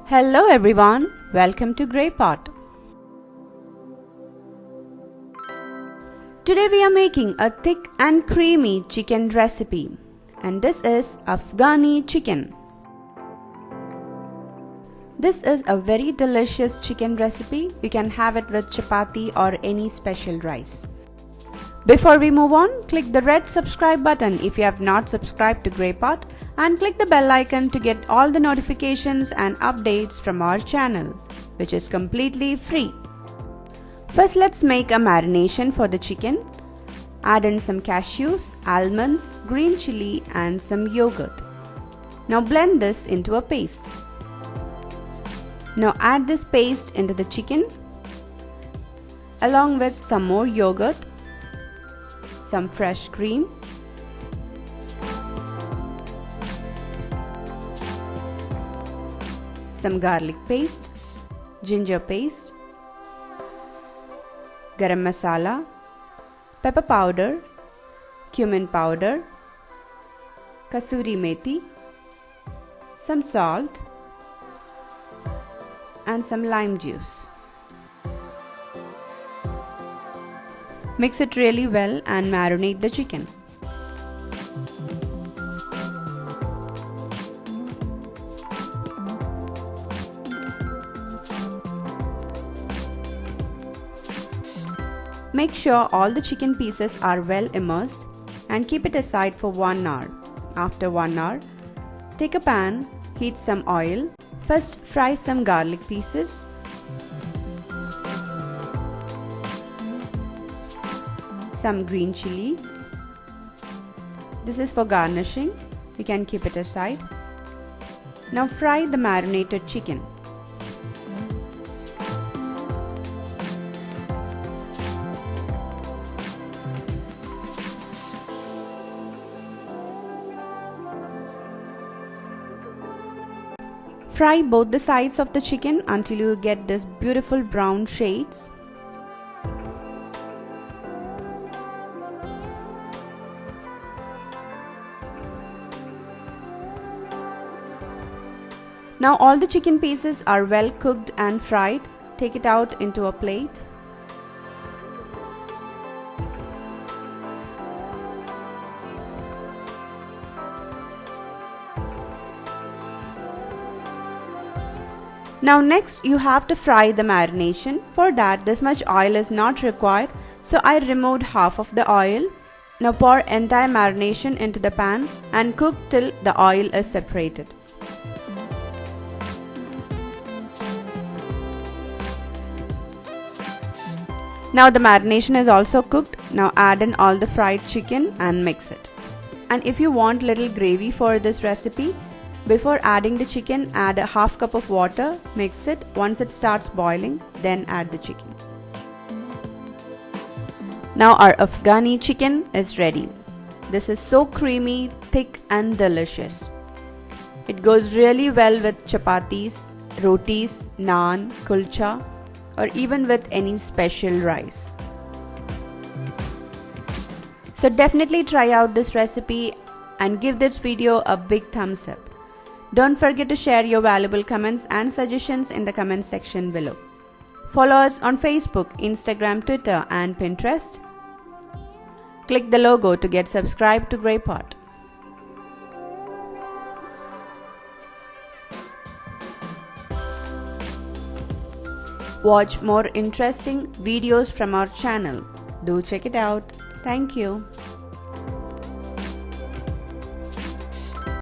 Hello everyone, welcome to Grey Pot. Today we are making a thick and creamy chicken recipe, and this is Afghani chicken. This is a very delicious chicken recipe. You can have it with chapati or any special rice. Before we move on, click the red subscribe button if you have not subscribed to Grey Pot, and click the bell icon to get all the notifications and updates from our channel, which is completely free. First, let's make a marination for the chicken. Add in some cashews, almonds, green chili and some yogurt. Now blend this into a paste. Now add this paste into the chicken along with some more yogurt, some fresh cream, some garlic paste, ginger paste, garam masala, pepper powder, cumin powder, Kasuri methi, some salt and some lime juice. Mix it really well and marinate the chicken. Make sure all the chicken pieces are well immersed and keep it aside for 1 hour. After 1 hour, take a pan, heat some oil. First fry some garlic pieces. Some green chili. This is for garnishing. You can keep it aside. Now fry the marinated chicken. Fry both the sides of the chicken until you get this beautiful brown shades. Now all the chicken pieces are well cooked and fried. Take it out into a plate. Now next you have to fry the marination. For that this much oil is not required, so I removed half of the oil. Now pour entire marination into the pan and cook till the oil is separated. Now the marination is also cooked. Now add in all the fried chicken and mix it. And if you want little gravy for this recipe, before adding the chicken, add a half cup of water, mix it. Once it starts boiling, then add the chicken. Now our Afghani chicken is ready. This is so creamy, thick and delicious. It goes really well with chapatis, rotis, naan, kulcha or even with any special rice. So definitely try out this recipe and give this video a big thumbs up. Don't forget to share your valuable comments and suggestions in the comment section below. Follow us on Facebook, Instagram, Twitter and Pinterest. Click the logo to get subscribed to Grey Pot. Watch more interesting videos from our channel. Do check it out. Thank you.